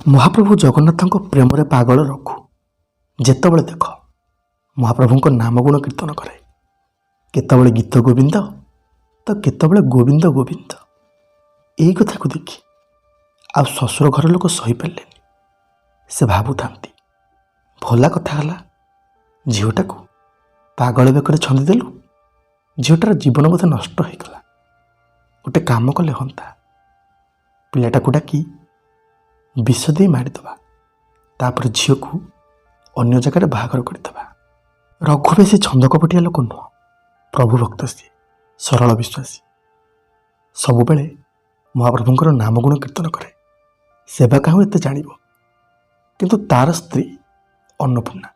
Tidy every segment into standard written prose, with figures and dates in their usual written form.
ମହାପ୍ରଭୁ ଜଗନ୍ନାଥଙ୍କ ପ୍ରେମରେ ପାଗଳ ରଘୁ ଯେତେବେଳେ ଦେଖ ମହାପ୍ରଭୁଙ୍କ ନାମ ଗୁଣ କୀର୍ତ୍ତନ କରେ। କେତେବେଳେ ଗୀତ ଗୋବିନ୍ଦ ତ କେତେବେଳେ ଗୋବିନ୍ଦ ଗୋବିନ୍ଦ। ଏଇ କଥାକୁ ଦେଖି ଆଉ ଶ୍ୱଶୁର ଘର ଲୋକ ସହିପାରିଲେନି। ସେ ଭାବୁଥାନ୍ତି, ଭଲା କଥା ହେଲା, ଝିଅଟାକୁ ପାଗଳ ବେକରେ ଛନ୍ଦିଦେଲୁ। ଝିଅଟାର ଜୀବନ ବୋଧେ ନଷ୍ଟ ହୋଇଗଲା। ଗୋଟେ କାମ କଲେ ହନ୍ତା, ପିଲାଟାକୁ ଡାକି ବିଷ ଦେଇ ମାରିଦେବା, ତାପରେ ଝିଅକୁ ଅନ୍ୟ ଜାଗାରେ ବାହାଘର କରିଦେବା। ରଘୁ ବେଶୀ ଛନ୍ଦକପଟିଆ ଲୋକ ନୁହଁ, ପ୍ରଭୁ ଭକ୍ତ ସିଏ, ସରଳ ବିଶ୍ୱାସୀ। ସବୁବେଳେ ମହାପ୍ରଭୁଙ୍କର ନାମ ଗୁଣ କୀର୍ତ୍ତନ କରେ। ସେବା କାହୁଁ ଏତେ ଜାଣିବ, କିନ୍ତୁ ତାର ସ୍ତ୍ରୀ ଅନ୍ନପୂର୍ଣ୍ଣା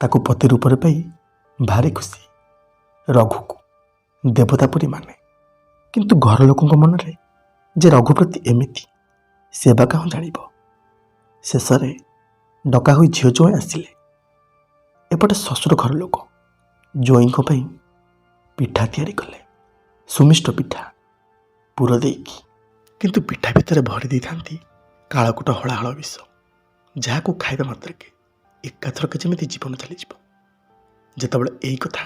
ତାକୁ ପତି ରୂପରେ ପାଇ ଭାରି ଖୁସି। ରଘୁକୁ ଦେବତା ପରି ମାନେ, କିନ୍ତୁ ଘର ଲୋକଙ୍କ ମନରେ ଯେ ରଘୁ ପ୍ରତି ଏମିତି, ସେବା କାହୁଁ ଜାଣିବ। ଶେଷରେ ଡକା ହୋଇ ଝିଅ ଜ୍ୱାଇଁ ଆସିଲେ। ଏପଟେ ଶ୍ୱଶୁର ଘର ଲୋକ ଜ୍ୱାଇଁଙ୍କ ପାଇଁ ପିଠା ତିଆରି କଲେ, ସୁମିଷ୍ଟ ପିଠା ପୁର ଦେଇକି। କିନ୍ତୁ ପିଠା ଭିତରେ ଭରି ଦେଇଥାନ୍ତି କାଳକୁଟ ହଳାହଳ ବିଷ, ଯାହାକୁ ଖାଇବା ମାତ୍ରକେ ଏକାଥରକେ ଯେମିତି ଜୀବନ ଚାଲିଯିବ। ଯେତେବେଳେ ଏଇ କଥା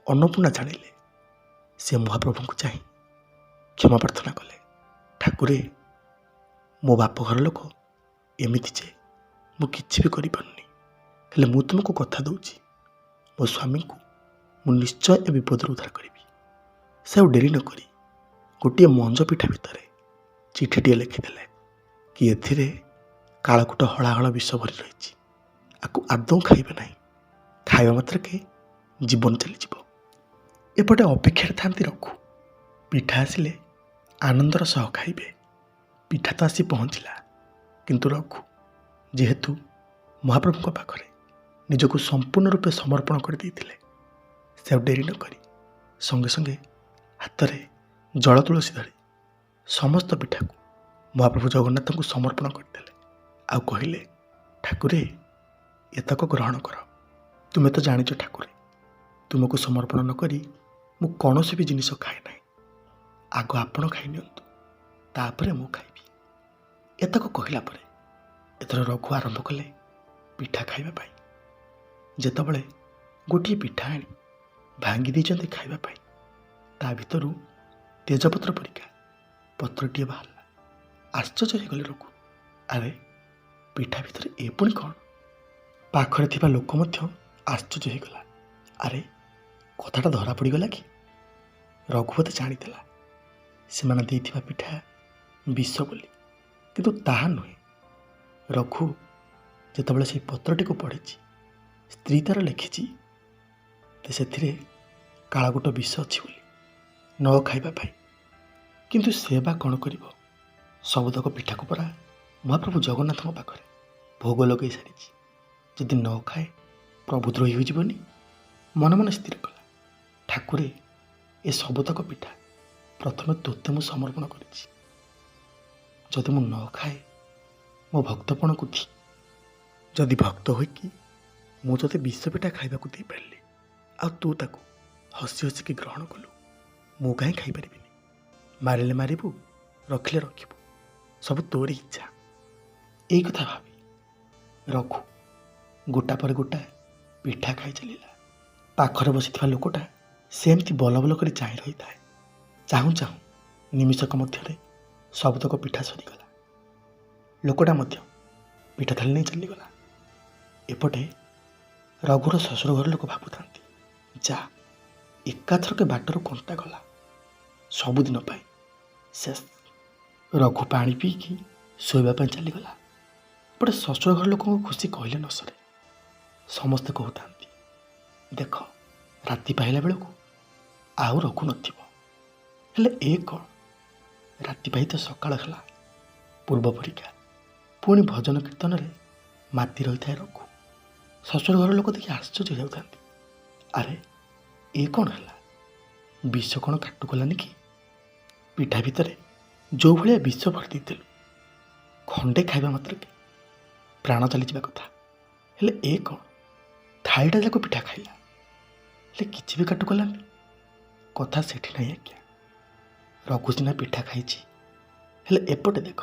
ଅନ୍ନପୂର୍ଣ୍ଣା ଜାଣିଲେ, ସେ ମହାପ୍ରଭୁଙ୍କୁ ଚାହିଁ କ୍ଷମା ପ୍ରାର୍ଥନା କଲେ। ଠାକୁରେ, ମୋ ବାପ ଘର ଲୋକ ଏମିତି ଯେ ମୁଁ କିଛି ବି କରିପାରୁନି, ହେଲେ ମୁଁ ତୁମକୁ କଥା ଦେଉଛି, ମୋ ସ୍ୱାମୀଙ୍କୁ ମୁଁ ନିଶ୍ଚୟ ଏ ବିପଦରୁ ଉଦ୍ଧାର କରିବି। ସେ ଆଉ ଡେରି ନ କରି ଗୋଟିଏ ମଞ୍ଜ ପିଠା ଭିତରେ ଚିଠିଟିଏ ଲେଖିଦେଲେ କି ଏଥିରେ କାଳକୁଟ ହଳାହଳ ବିଷ ଭରି ରହିଛି, ଆକୁ ଆଦୌ ଖାଇବେ ନାହିଁ, ଖାଇବା ମାତ୍ରକେ ଜୀବନ ଚାଲିଯିବ। ଏପଟେ ଅପେକ୍ଷାରେ ଥାନ୍ତି ରଘୁ। ପିଠା ଆସିଲେ ଆନନ୍ଦର ସହ ଖାଇବେ। ପିଠା ତ ଆସି ପହଞ୍ଚିଲା, କିନ୍ତୁ ରଘୁ ଯେହେତୁ ମହାପ୍ରଭୁଙ୍କ ପାଖରେ ନିଜକୁ ସମ୍ପୂର୍ଣ୍ଣ ରୂପେ ସମର୍ପଣ କରିଦେଇଥିଲେ, ସେ ଆଉ ଡେରି ନ କରି ସଙ୍ଗେ ସଙ୍ଗେ ହାତରେ ଜଳ ତୁଳସୀ ଧରି ସମସ୍ତ ପିଠାକୁ ମହାପ୍ରଭୁ ଜଗନ୍ନାଥଙ୍କୁ ସମର୍ପଣ କରିଦେଲେ। ଆଉ କହିଲେ, ଠାକୁରେ, ଏତକ ଗ୍ରହଣ କର। ତୁମେ ତ ଜାଣିଛ ଠାକୁରେ, ତୁମକୁ ସମର୍ପଣ ନ କରି ମୁଁ କୌଣସି ବି ଜିନିଷ ଖାଏ ନାହିଁ। ଆଗ ଆପଣ ଖାଇନିଅନ୍ତୁ, ତାପରେ ମୁଁ ଖାଇବି। ଏତକ କହିଲା ପରେ ଏଥର ରଘୁ ଆରମ୍ଭ କଲେ ପିଠା ଖାଇବା ପାଇଁ। ଯେତେବେଳେ ଗୋଟିଏ ପିଠା ଆଣି ଭାଙ୍ଗି ଦେଇଛନ୍ତି ଖାଇବା ପାଇଁ, ତା ଭିତରୁ ତେଜପତ୍ର ପରିକା ପତ୍ରଟିଏ ବାହାରିଲା। ଆଶ୍ଚର୍ଯ୍ୟ ହୋଇଗଲେ ରଘୁ। ଆରେ, ପିଠା ଭିତରେ ଏ ପୁଣି କ'ଣ? ପାଖରେ ଥିବା ଲୋକ ମଧ୍ୟ ଆଶ୍ଚର୍ଯ୍ୟ ହୋଇଗଲା। ଆରେ, କଥାଟା ଧରା ପଡ଼ିଗଲା କି? ରଘୁ ବୋଧେ ଜାଣିଥିଲା ସେମାନେ ଦେଇଥିବା ପିଠା ବିଷ ବୋଲି, କିନ୍ତୁ ତାହା ନୁହେଁ। ରଘୁ ଯେତେବେଳେ ସେହି ପତ୍ରଟିକୁ ପଢ଼ିଛି, ସ୍ତ୍ରୀ ତା'ର ଲେଖିଛି ସେଥିରେ କାଳକୁଟ ବିଷ ଅଛି ବୋଲି, ନ ଖାଇବା ପାଇଁ। କିନ୍ତୁ ସେ ବା କ'ଣ କରିବ? ସବୁତକ ପିଠାକୁ ପରା ମହାପ୍ରଭୁ ଜଗନ୍ନାଥଙ୍କ ପାଖରେ ଭୋଗ ଲଗାଇ ସାରିଛି। ଯଦି ନ ଖାଏ ପ୍ରଭୁ ଦ୍ରୋହୀ ହୋଇଯିବନି। ମନେ ମନେ ସ୍ଥିର କଲା, ଠାକୁରେ, ଏ ସବୁତକ ପିଠା ପ୍ରଥମେ ତୋତେ ମୁଁ ସମର୍ପଣ କରିଛି। ଯଦି ମୁଁ ନ ଖାଏ ମୋ ଭକ୍ତପଣକୁ ଠି, ଯଦି ଭକ୍ତ ହୋଇକି ମୁଁ ତୋତେ ବିଷ ପିଠା ଖାଇବାକୁ ଦେଇପାରିଲି, ଆଉ ତୁ ତାକୁ ହସି ହସିକି ଗ୍ରହଣ କଲୁ, ମୁଁ କାହିଁ ଖାଇପାରିବିନି? ମାରିଲେ ମାରିବୁ, ରଖିଲେ ରଖିବୁ, ସବୁ ତୋରି ଇଚ୍ଛା। ଏଇ କଥା ଭାବି ରଘୁ ଗୋଟା ପରେ ଗୋଟା ପିଠା ଖାଇ ଚାଲିଲା। ପାଖରେ ବସିଥିବା ଲୋକଟା ସେମିତି ବଲ ବଲ କରି ଚାହିଁ ରହିଥାଏ। ଚାହୁଁ ଚାହୁଁ ନିମିଷକ ମଧ୍ୟରେ ସବୁତକ ପିଠା ସରିଗଲା। ଲୋକଟା ମଧ୍ୟ ପିଠା ଥାଳି ନେଇ ଚାଲିଗଲା। ଏପଟେ ରଘୁର ଶ୍ୱଶୁର ଘର ଲୋକ ଭାବୁଥାନ୍ତି, ଯା, ଏକାଥରକେ ବାଟରୁ କଣ୍ଟା ଗଲା, ସବୁଦିନ ପାଇଁ ଶେଷ। ରଘୁ ପାଣି ପିଇକି ଶୋଇବା ପାଇଁ ଚାଲିଗଲା। ଏପଟେ ଶ୍ୱଶୁର ଘର ଲୋକଙ୍କ ଖୁସି କହିଲେ ନ ସରେ। ସମସ୍ତେ କହୁଥାନ୍ତି, ଦେଖ, ରାତି ପାଇଲା ବେଳକୁ ଆଉ ରଘୁ ନଥିବ। ହେଲେ ଏ କ'ଣ? ରାତି ପାଇ ତ ସକାଳ ହେଲା। ପୂର୍ବ ପରୀକ୍ଷା ପୁଣି ଭଜନ କୀର୍ତ୍ତନରେ ମାତି ରହିଥାଏ ରଘୁ। ଶ୍ୱଶୁର ଘର ଲୋକ ଦେଖି ଆଶ୍ଚର୍ଯ୍ୟ ହେଉଥାନ୍ତି। ଆରେ, ଏ କ'ଣ ହେଲା? ବିଷ କ'ଣ କାଟୁ କଲାନି କି? ପିଠା ଭିତରେ ଯେଉଁ ଭଳିଆ ବିଷ ଭରି ଦେଇଥିଲୁ, ଖଣ୍ଡେ ଖାଇବା ମାତ୍ରକେ ପ୍ରାଣ ଚାଲିଯିବା କଥା। ହେଲେ ଏ କ'ଣ? ଥାଳିଟା ଯାକ ପିଠା ଖାଇଲା, ହେଲେ କିଛି ବି କାଟୁ କଲାନି। କଥା ସେଠି ନାହିଁ ଆଜ୍ଞା। ରଘୁ ସିନା ପିଠା ଖାଇଛି, ହେଲେ ଏପଟେ ଦେଖ,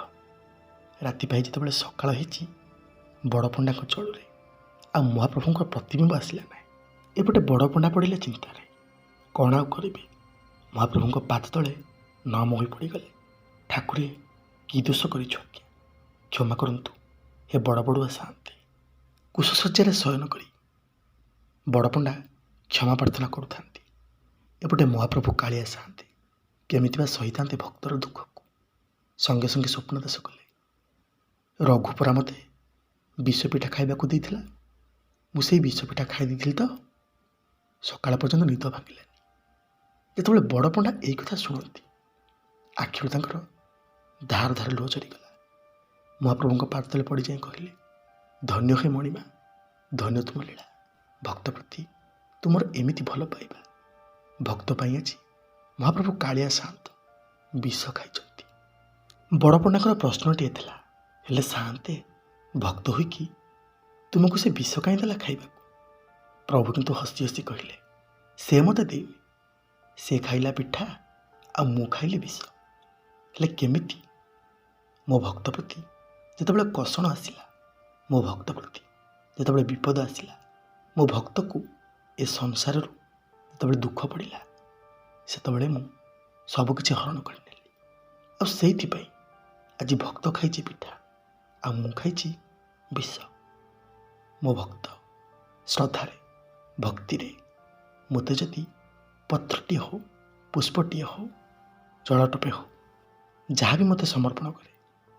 ରାତି ପାଇ ଯେତେବେଳେ ସକାଳ ହେଇଛି ବଡ଼ ପଣ୍ଡାଙ୍କ ଚଳୁରେ ଆଉ ମହାପ୍ରଭୁଙ୍କ ପ୍ରତିବିମ୍ବ ଆସିଲା ନାହିଁ। ଏପଟେ ବଡ଼ ପଣ୍ଡା ପଡ଼ିଲେ ଚିନ୍ତାରେ। କ'ଣ ଆଉ କରିବେ? ମହାପ୍ରଭୁଙ୍କ ପାଦ ତଳେ ନମ ହୋଇ ପଡ଼ିଗଲେ। ଠାକୁରେ କି ଦୋଷ କରିଛୁ ଆଜ୍ଞା? କ୍ଷମା କରନ୍ତୁ ହେ ବଡ଼ ବଡ଼ୁଆ ସାଆନ୍ତେ। କୁଶଶଯ୍ୟାରେ ଶୟନ କରି ବଡ଼ ପଣ୍ଡା କ୍ଷମା ପ୍ରାର୍ଥନା କରୁଥାନ୍ତି। ଏପଟେ ମହାପ୍ରଭୁ କାଳିଆ ସାଆନ୍ତେ କେମିତି ବା ସହିଥାନ୍ତେ ଭକ୍ତର ଦୁଃଖକୁ। ସଙ୍ଗେ ସଙ୍ଗେ ସ୍ୱପ୍ନ ଦେଶ କଲେ। ରଘୁପରା ମୋତେ ବିଷ ପିଠା ଖାଇବାକୁ ଦେଇଥିଲା, ମୁଁ ସେଇ ବିଷ ପିଠା ଖାଇ ଦେଇଥିଲି ତ। ସକାଳ ପର୍ଯ୍ୟନ୍ତ ନିଦ ଭାଙ୍ଗିଲାନି। ଯେତେବେଳେ ବଡ଼ ପଣ୍ଡା ଏଇ କଥା ଶୁଣନ୍ତି ଆଖିରୁ ତାଙ୍କର ଧାର ଧାର ଲୁହ ଝରିଗଲା। ମହାପ୍ରଭୁଙ୍କ ପାଦ ତଳେ ପଡ଼ିଯାଇ କହିଲେ, ଧନ୍ୟ ହେ ମଣିମା, ଧନ୍ୟ ତୁମ ଲୀଳା। ଭକ୍ତ ପ୍ରତି ତୁମର ଏମିତି ଭଲ ପାଇବା। ଭକ୍ତ ପାଇଁ ଆଜି ମହାପ୍ରଭୁ କାଳିଆ ସାଆନ୍ତ ବିଷ ଖାଇଛନ୍ତି। ବଡ଼ ପଣ୍ଡାଙ୍କର ପ୍ରଶ୍ନଟିଏ ଥିଲା, ହେଲେ ସାଆନ୍ତେ ଭକ୍ତ ହୋଇକି ତୁମକୁ ସେ ବିଷ କାହିଁ ଦେଲା ଖାଇବାକୁ? ପ୍ରଭୁ କିନ୍ତୁ ହସି ହସି କହିଲେ, ସେ ମୋତେ ଦେଇନି, ସେ ଖାଇଲା ପିଠା ଆଉ ମୁଁ ଖାଇଲି ବିଷ। ହେଲେ କେମିତି? ମୋ ଭକ୍ତ ପ୍ରତି ଯେତେବେଳେ କଷଣ ଆସିଲା, ମୋ ଭକ୍ତ ପ୍ରତି ଯେତେବେଳେ ବିପଦ ଆସିଲା, ମୋ ଭକ୍ତକୁ ଏ ସଂସାରରୁ ଯେତେବେଳେ ଦୁଃଖ ପଡ଼ିଲା, ସେତେବେଳେ ମୁଁ ସବୁକିଛି ହରଣ କରିନେଲି। ଆଉ ସେଇଥିପାଇଁ ଆଜି ଭକ୍ତ ଖାଇଛି ପିଠା ଆଉ ମୁଁ ଖାଇଛି ବିଷ। ମୋ ଭକ୍ତ ଶ୍ରଦ୍ଧାରେ ଭକ୍ତିରେ ମୋତେ ଯଦି ପତ୍ରଟିଏ ହଉ, ପୁଷ୍ପଟିଏ ହଉ, ଜଳଟୋପେ ହଉ, ଯାହା ବି ମୋତେ ସମର୍ପଣ କରେ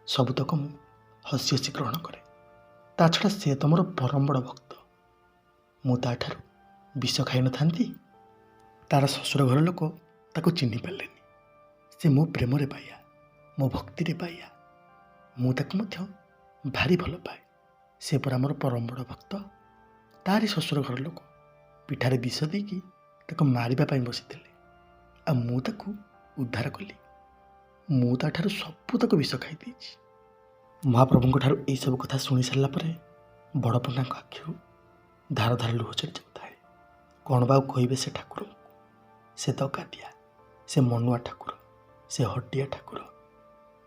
ସବୁତକ ମୁଁ ହସି ହସି ଗ୍ରହଣ କରେ। ତା ଛଡ଼ା ସେ ତ ମୋର ପରମ ବଡ଼ ଭକ୍ତ। ମୁଁ ତା'ଠାରୁ ବିଷ ଖାଇନଥାନ୍ତି? ତା'ର ଶ୍ୱଶୁର ଘର ଲୋକ ତାକୁ ଚିହ୍ନି ପାରିଲେନି। ସେ ମୋ ପ୍ରେମରେ ବାୟା, ମୋ ଭକ୍ତିରେ ବାୟା। ମୁଁ ତାକୁ ମଧ୍ୟ ଭାରି ଭଲ ପାଏ। ସେ ପରା ମୋର ପରମ ବଡ଼ ଭକ୍ତ। ତାରି ଶ୍ୱଶୁର ଘର ଲୋକ ପିଠାରେ ବିଷ ଦେଇକି ତାକୁ ମାରିବା ପାଇଁ ବସିଥିଲେ, ଆଉ ମୁଁ ତାକୁ ଉଦ୍ଧାର କଲି। ମୁଁ ତା'ଠାରୁ ସବୁତକ ବିଷ ଖାଇ ଦେଇଛି। ମହାପ୍ରଭୁଙ୍କ ଠାରୁ ଏଇସବୁ କଥା ଶୁଣି ସାରିଲା ପରେ ବଡ଼ ପଣ୍ଡାଙ୍କ ଆଖିରୁ ଧାର ଧାର ଲୁହ ଚଢ଼ି ଯାଉଥାଏ। କ'ଣ ବା ଆଉ କହିବେ ସେ ଠାକୁରଙ୍କୁ? ସେ ତ ଗାଦିଆ, ସେ ମନୁଆ ଠାକୁର, ସେ ହଟିଆ ଠାକୁର।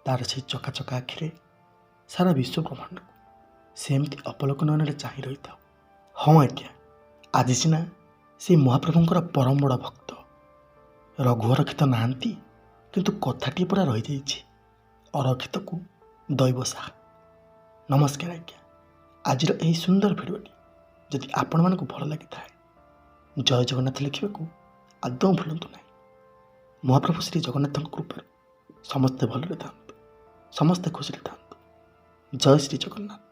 ତା'ର ସେଇ ଚକାଚକା ଆଖିରେ ସାରା ବିଶ୍ୱ ବ୍ରହ୍ମାଣ୍ଡକୁ ସେ ଏମିତି ଅପଲକ ନୟନରେ ଚାହିଁ ରହିଥାଉ। ହଁ ଆଜ୍ଞା, ଆଜି ସିନା ସେଇ ମହାପ୍ରଭୁଙ୍କର ପରମ ବଡ଼ ଭକ୍ତ ରଘୁଅରକ୍ଷିତ ନାହାନ୍ତି, କିନ୍ତୁ କଥାଟିଏ ପୁରା ରହିଯାଇଛି, ଅରକ୍ଷିତକୁ ଦୈବ ସାହା। ନମସ୍କାର ଆଜ୍ଞା। ଆଜିର ଏହି ସୁନ୍ଦର ଭିଡ଼ିଓଟି ଯଦି ଆପଣମାନଙ୍କୁ ଭଲ ଲାଗିଥାଏ, ଜୟ ଜଗନ୍ନାଥ ଲେଖିବାକୁ ଆଦୌ ଭୁଲନ୍ତୁ ନାହିଁ। ମହାପ୍ରଭୁ ଶ୍ରୀ ଜଗନ୍ନାଥଙ୍କ କୃପାରୁ ସମସ୍ତେ ଭଲରେ ଥାଆନ୍ତୁ, ସମସ୍ତେ ଖୁସିରେ ଥାଆନ୍ତୁ। ଜୟ ଶ୍ରୀ ଜଗନ୍ନାଥ।